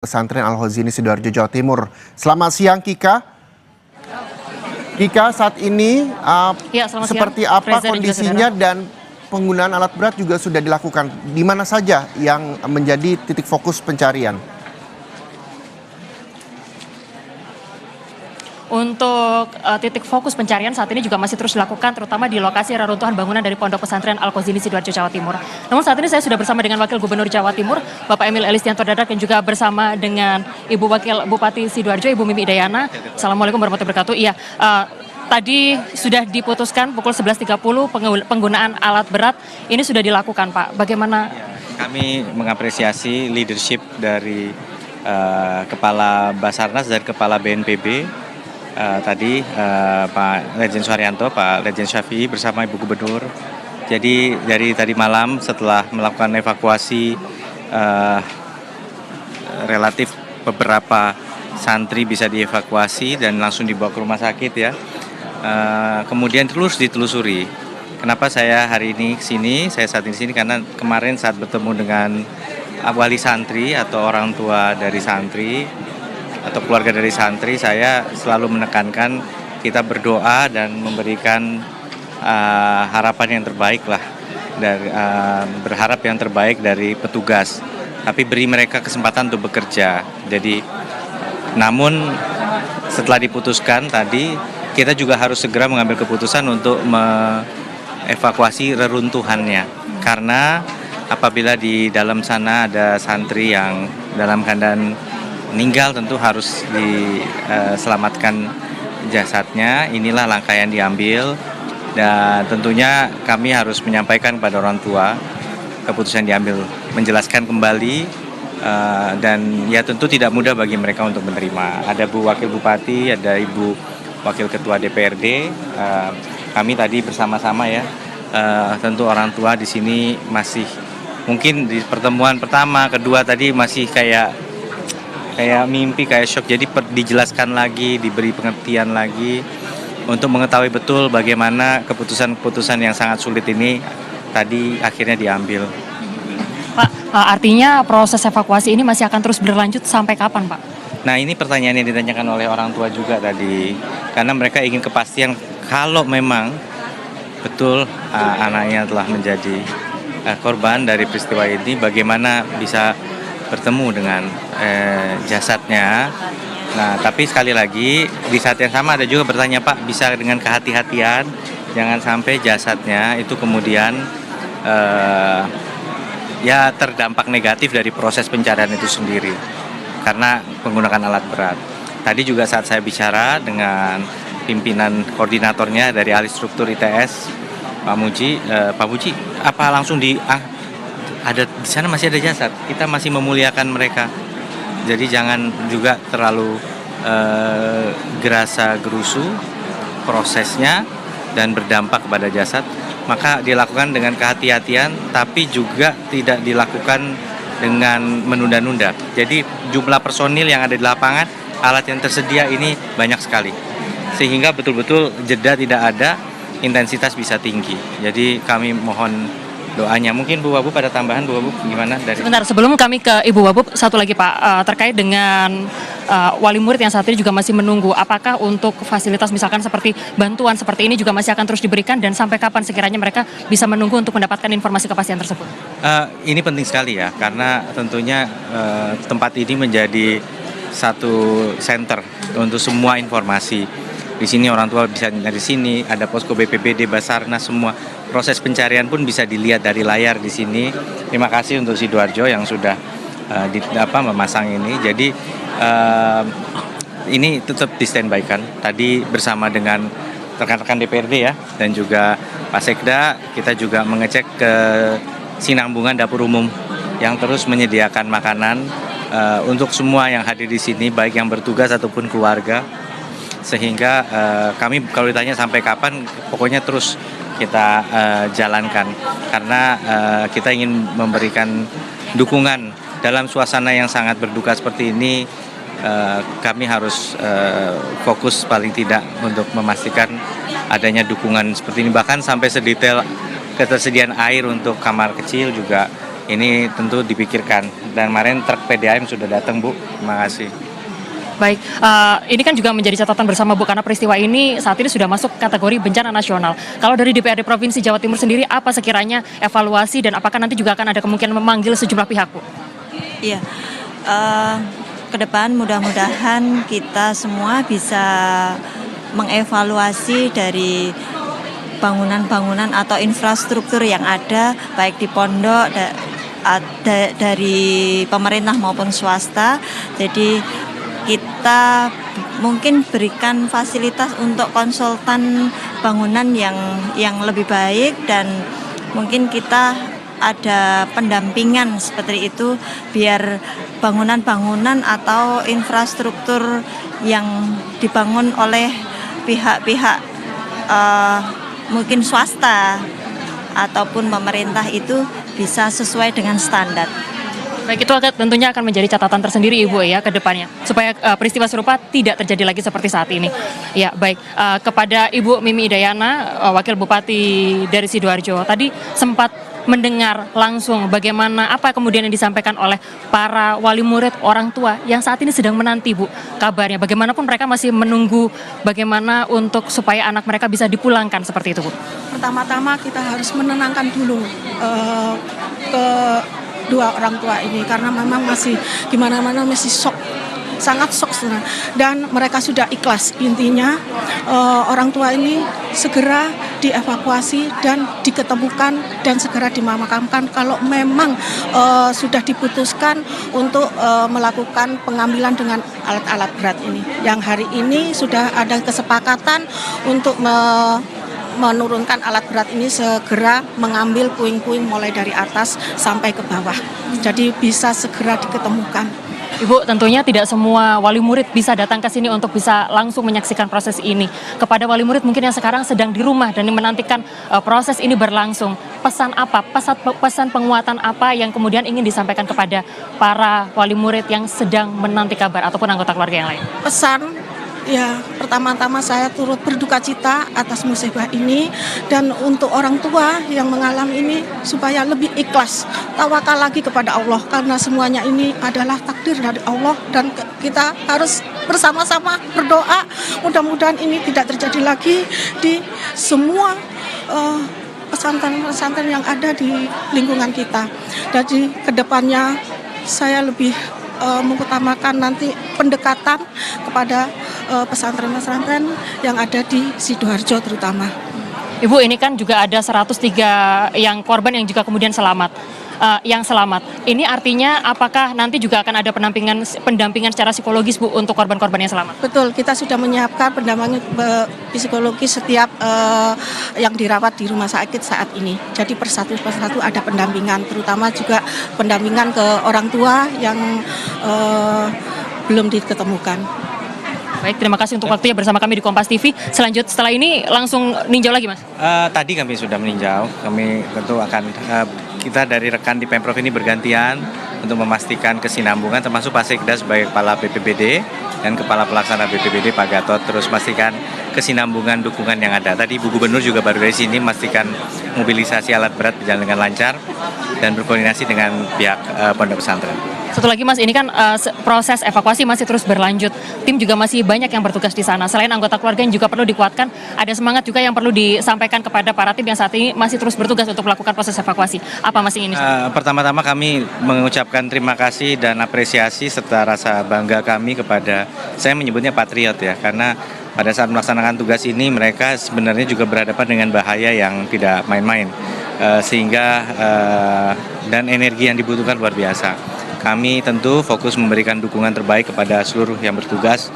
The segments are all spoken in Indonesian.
Pesantren Al-Hozini Sidoarjo, Jawa Timur. Selamat siang, Kika. Kika, saat ini Ya, selamat seperti siang, apa Reza dan juga kondisinya saudara. dan penggunaan alat berat juga sudah dilakukan. Di mana saja yang menjadi titik fokus pencarian? Untuk titik fokus pencarian saat ini juga masih terus dilakukan, terutama di lokasi reruntuhan bangunan dari Pondok Pesantren Al-Hozini Sidoarjo, Jawa Timur. Namun saat ini saya sudah bersama dengan Wakil Gubernur Jawa Timur, Bapak Emil Elistianto Dardak, dan juga bersama dengan Ibu Wakil Bupati Sidoarjo, Ibu Mimi Idayana. Assalamualaikum warahmatullahi wabarakatuh. Iya, tadi sudah diputuskan pukul 11.30 penggunaan alat berat ini sudah dilakukan, Pak. Bagaimana? Kami mengapresiasi leadership dari Kepala Basarnas dan Kepala BNPB. Tadi Pak Lejen Suharyanto, Pak Lejen Syafi'i bersama Ibu Gubernur. Jadi dari tadi malam setelah melakukan evakuasi relatif beberapa santri bisa dievakuasi dan langsung dibawa ke rumah sakit ya. Kemudian terus ditelusuri. Kenapa saya hari ini kesini? Saya saat ini kesini karena kemarin saat bertemu dengan wali santri atau orang tua dari santri atau keluarga dari santri, saya selalu menekankan kita berdoa dan memberikan harapan yang terbaik lah, dari berharap yang terbaik dari petugas, tapi beri mereka kesempatan untuk bekerja. Jadi, namun setelah diputuskan tadi, kita juga harus segera mengambil keputusan untuk mengevakuasi reruntuhannya, karena apabila di dalam sana ada santri yang dalam keadaan meninggal, tentu harus diselamatkan jasadnya. Inilah langkah yang diambil dan tentunya kami harus menyampaikan kepada orang tua keputusan diambil, menjelaskan kembali dan ya tentu tidak mudah bagi mereka untuk menerima. Ada Bu Wakil Bupati, ada Ibu Wakil Ketua DPRD, kami tadi bersama-sama ya, tentu orang tua di sini masih mungkin di pertemuan pertama, kedua tadi masih kayak mimpi, kayak shock. Jadi dijelaskan lagi, diberi pengertian lagi untuk mengetahui betul bagaimana keputusan-keputusan yang sangat sulit ini tadi akhirnya diambil. Pak, artinya proses evakuasi ini masih akan terus berlanjut sampai kapan, Pak? Nah, ini pertanyaan yang ditanyakan oleh orang tua juga tadi, karena mereka ingin kepastian kalau memang betul anaknya telah menjadi korban dari peristiwa ini, bagaimana bisa bertemu dengan jasadnya. Nah, tapi sekali lagi di saat yang sama ada juga bertanya, Pak, bisa dengan kehati-hatian, jangan sampai jasadnya itu kemudian ya terdampak negatif dari proses pencarian itu sendiri karena menggunakan alat berat. Tadi juga saat saya bicara dengan pimpinan koordinatornya dari ahli struktur ITS, Pak Muji, apa langsung ada di sana masih ada jasad, kita masih memuliakan mereka. Jadi jangan juga terlalu gerasa gerusu prosesnya dan berdampak kepada jasad. Maka dilakukan dengan kehati-hatian, tapi juga tidak dilakukan dengan menunda-nunda. Jadi jumlah personil yang ada di lapangan, alat yang tersedia ini banyak sekali, sehingga betul-betul jeda tidak ada, intensitas bisa tinggi. Jadi kami mohon doanya. Mungkin Bu Wabub ada tambahan, Bu Wabub gimana dari? Sebentar, sebelum kami ke Ibu Wabub, satu lagi Pak, terkait dengan wali murid yang saat ini juga masih menunggu. Apakah untuk fasilitas misalkan seperti bantuan seperti ini juga masih akan terus diberikan, dan sampai kapan sekiranya mereka bisa menunggu untuk mendapatkan informasi kepastian tersebut? Ini penting sekali ya, karena tentunya tempat ini menjadi satu center untuk semua informasi. Di sini orang tua bisa dari sini, ada posko BPBD, Basarnas, semua proses pencarian pun bisa dilihat dari layar di sini. Terima kasih untuk Sidoarjo yang sudah memasang ini. Jadi ini tetap di standby kan. Tadi bersama dengan rekan-rekan DPRD ya, dan juga Pak Sekda, kita juga mengecek ke Sinambungan Dapur Umum yang terus menyediakan makanan untuk semua yang hadir di sini, baik yang bertugas ataupun keluarga. Sehingga kami kalau ditanya sampai kapan, pokoknya terus kita jalankan, karena kita ingin memberikan dukungan dalam suasana yang sangat berduka seperti ini. Kami harus fokus paling tidak untuk memastikan adanya dukungan seperti ini, bahkan sampai sedetail ketersediaan air untuk kamar kecil juga ini tentu dipikirkan. Dan kemarin truk PDAM sudah datang, Bu. Terima kasih. Baik, ini kan juga menjadi catatan bersama Bu, karena peristiwa ini saat ini sudah masuk kategori bencana nasional. Kalau dari DPRD Provinsi Jawa Timur sendiri, apa sekiranya evaluasi dan apakah nanti juga akan ada kemungkinan memanggil sejumlah pihak, Bu? Iya, ke depan mudah-mudahan kita semua bisa mengevaluasi dari bangunan-bangunan atau infrastruktur yang ada, baik di pondok, dari pemerintah maupun swasta. Jadi kita mungkin berikan fasilitas untuk konsultan bangunan yang lebih baik, dan mungkin kita ada pendampingan seperti itu biar bangunan-bangunan atau infrastruktur yang dibangun oleh pihak-pihak mungkin swasta ataupun pemerintah itu bisa sesuai dengan standar. Baik, itu tentunya akan menjadi catatan tersendiri Ibu ya ke depannya, supaya peristiwa serupa tidak terjadi lagi seperti saat ini. Ya, baik. Kepada Ibu Mimi Idayana, Wakil Bupati dari Sidoarjo, tadi sempat mendengar langsung bagaimana apa kemudian yang disampaikan oleh para wali murid, orang tua yang saat ini sedang menanti, Bu, kabarnya. Bagaimanapun mereka masih menunggu bagaimana untuk supaya anak mereka bisa dipulangkan seperti itu, Bu. Pertama-tama kita harus menenangkan dulu ke dua orang tua ini, karena memang masih gimana-mana masih shock, sangat shock sebenarnya. Dan mereka sudah ikhlas. Intinya orang tua ini segera dievakuasi dan diketemukan dan segera dimakamkan kalau memang sudah diputuskan untuk melakukan pengambilan dengan alat-alat berat ini. Yang hari ini sudah ada kesepakatan untuk menurunkan alat berat ini, segera mengambil puing-puing mulai dari atas sampai ke bawah. Jadi bisa segera diketemukan. Ibu, tentunya tidak semua wali murid bisa datang ke sini untuk bisa langsung menyaksikan proses ini. Kepada wali murid mungkin yang sekarang sedang di rumah dan menantikan proses ini berlangsung, pesan apa, pesan penguatan apa yang kemudian ingin disampaikan kepada para wali murid yang sedang menanti kabar ataupun anggota keluarga yang lain? Pesan, ya, pertama-tama saya turut berduka cita atas musibah ini, dan untuk orang tua yang mengalami ini supaya lebih ikhlas, tawakal lagi kepada Allah, karena semuanya ini adalah takdir dari Allah dan kita harus bersama-sama berdoa mudah-mudahan ini tidak terjadi lagi di semua pesantren-pesantren yang ada di lingkungan kita. Jadi kedepannya saya lebih mengutamakan nanti pendekatan kepada pesantren-pesantren yang ada di Sidoarjo terutama. Ibu, ini kan juga ada 103 yang korban yang juga kemudian selamat. Ini artinya apakah nanti juga akan ada pendampingan secara psikologis, Bu, untuk korban-korban yang selamat? Betul, kita sudah menyiapkan pendampingan psikologis setiap yang dirawat di rumah sakit saat ini. Jadi persatu ada pendampingan, terutama juga pendampingan ke orang tua yang belum diketemukan. Baik, terima kasih untuk waktunya bersama kami di Kompas TV. Setelah ini langsung ninjau lagi, Mas? Tadi kami sudah meninjau. Kami tentu akan kita dari rekan di Pemprov ini bergantian untuk memastikan kesinambungan, termasuk Pak Sekda sebagai Kepala BPBD dan Kepala Pelaksana BPBD Pak Gatot, terus pastikan kesinambungan dukungan yang ada. Tadi Bu Gubernur juga baru dari sini memastikan mobilisasi alat berat berjalan dengan lancar dan berkoordinasi dengan pihak pondok pesantren. Satu lagi, Mas, ini kan proses evakuasi masih terus berlanjut. Tim juga masih banyak yang bertugas di sana. Selain anggota keluarga yang juga perlu dikuatkan, ada semangat juga yang perlu disampaikan kepada para tim yang saat ini masih terus bertugas untuk melakukan proses evakuasi. Apa, Mas, ini? Pertama-tama kami mengucapkan terima kasih dan apresiasi serta rasa bangga kami kepada, saya menyebutnya patriot ya, karena pada saat melaksanakan tugas ini mereka sebenarnya juga berhadapan dengan bahaya yang tidak main-main, sehingga dan energi yang dibutuhkan luar biasa. Kami tentu fokus memberikan dukungan terbaik kepada seluruh yang bertugas,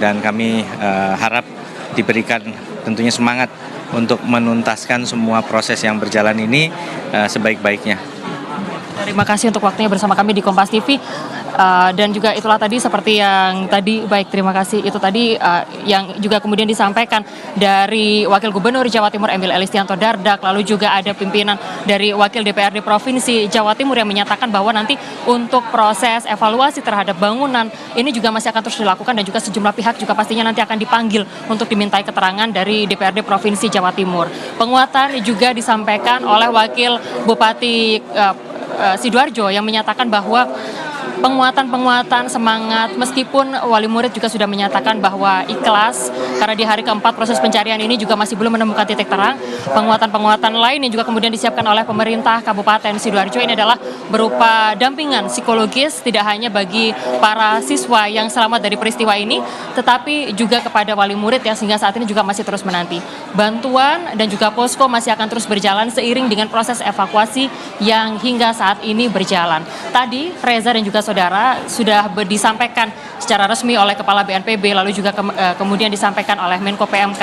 dan kami harap diberikan tentunya semangat untuk menuntaskan semua proses yang berjalan ini sebaik-baiknya. Terima kasih untuk waktunya bersama kami di Kompas TV. Dan juga itulah tadi seperti yang tadi, baik, terima kasih. Itu tadi yang juga kemudian disampaikan dari Wakil Gubernur Jawa Timur Emil Elistianto Dardak, lalu juga ada pimpinan dari Wakil DPRD Provinsi Jawa Timur yang menyatakan bahwa nanti untuk proses evaluasi terhadap bangunan ini juga masih akan terus dilakukan, dan juga sejumlah pihak juga pastinya nanti akan dipanggil untuk dimintai keterangan dari DPRD Provinsi Jawa Timur. Penguatan juga disampaikan oleh Wakil Bupati Sidoarjo yang menyatakan bahwa penguatan semangat, meskipun wali murid juga sudah menyatakan bahwa ikhlas karena di hari keempat proses pencarian ini juga masih belum menemukan titik terang. Penguatan lain yang juga kemudian disiapkan oleh pemerintah Kabupaten Sidoarjo ini adalah berupa dampingan psikologis tidak hanya bagi para siswa yang selamat dari peristiwa ini, tetapi juga kepada wali murid yang sehingga saat ini juga masih terus menanti. Bantuan dan juga posko masih akan terus berjalan seiring dengan proses evakuasi yang hingga saat ini berjalan. Tadi Reza dan juga saudara sudah disampaikan secara resmi oleh Kepala BNPB lalu juga kemudian disampaikan oleh Menko PMK.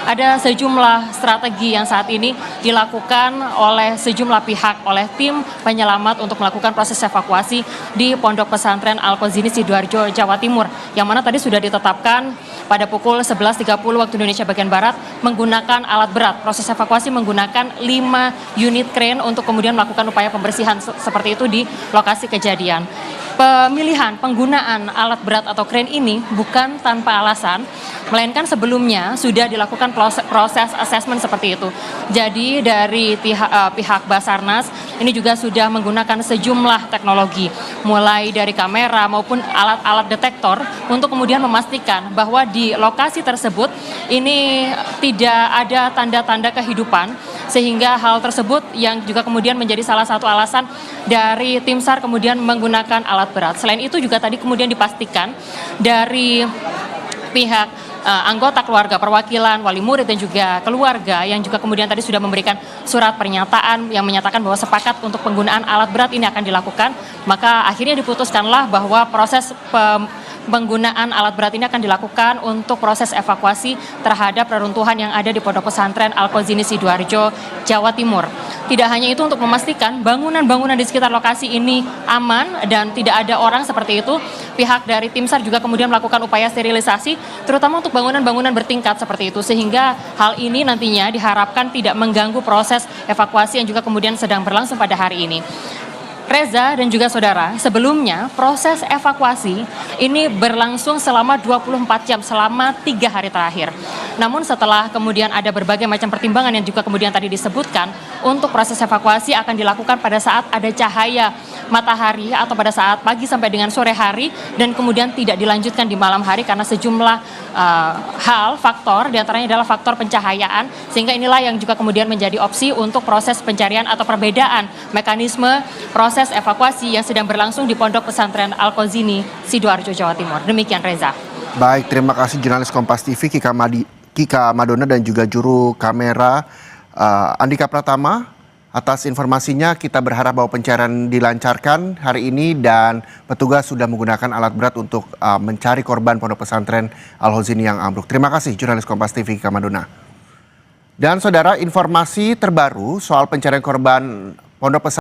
Ada sejumlah strategi yang saat ini dilakukan oleh sejumlah pihak, oleh tim penyelamat untuk melakukan proses evakuasi di Pondok Pesantren Al-Qazini Sidoarjo, Jawa Timur, yang mana tadi sudah ditetapkan pada pukul 11.30 waktu Indonesia bagian Barat menggunakan alat berat. Proses evakuasi menggunakan 5 unit crane untuk kemudian melakukan upaya pembersihan seperti itu di lokasi kejadian. Pemilihan penggunaan alat berat atau crane ini bukan tanpa alasan, melainkan sebelumnya sudah dilakukan proses asesmen seperti itu. Jadi dari pihak Basarnas ini juga sudah menggunakan sejumlah teknologi, mulai dari kamera maupun alat-alat detektor untuk kemudian memastikan bahwa di lokasi tersebut ini tidak ada tanda-tanda kehidupan, sehingga hal tersebut yang juga kemudian menjadi salah satu alasan dari tim SAR kemudian menggunakan alat berat. Selain itu juga tadi kemudian dipastikan dari pihak anggota keluarga, perwakilan, wali murid dan juga keluarga yang juga kemudian tadi sudah memberikan surat pernyataan yang menyatakan bahwa sepakat untuk penggunaan alat berat ini akan dilakukan, maka akhirnya diputuskanlah bahwa proses penggunaan alat berat ini akan dilakukan untuk proses evakuasi terhadap reruntuhan yang ada di Pondok Pesantren Al-Qazini Sidoarjo, Jawa Timur. Tidak hanya itu, untuk memastikan bangunan-bangunan di sekitar lokasi ini aman dan tidak ada orang seperti itu, pihak dari tim SAR juga kemudian melakukan upaya sterilisasi, terutama untuk bangunan-bangunan bertingkat seperti itu, sehingga hal ini nantinya diharapkan tidak mengganggu proses evakuasi yang juga kemudian sedang berlangsung pada hari ini. Reza dan juga saudara, sebelumnya proses evakuasi ini berlangsung selama 24 jam, selama 3 hari terakhir. Namun setelah kemudian ada berbagai macam pertimbangan yang juga kemudian tadi disebutkan, untuk proses evakuasi akan dilakukan pada saat ada cahaya matahari atau pada saat pagi sampai dengan sore hari, dan kemudian tidak dilanjutkan di malam hari karena sejumlah faktor, diantaranya adalah faktor pencahayaan, sehingga inilah yang juga kemudian menjadi opsi untuk proses pencarian atau perbedaan mekanisme proses evakuasi yang sedang berlangsung di Pondok Pesantren Al-Qazini Sidoarjo, Jawa Timur. Demikian Reza. Baik, terima kasih jurnalis Kompas TV Kika Madona dan juga juru kamera Andika Pratama atas informasinya. Kita berharap bahwa pencarian dilancarkan hari ini dan petugas sudah menggunakan alat berat untuk mencari korban Pondok Pesantren Al-Qazini yang ambruk. Terima kasih jurnalis Kompas TV Kika Madona. Dan saudara, informasi terbaru soal pencarian korban Pondok Pesantren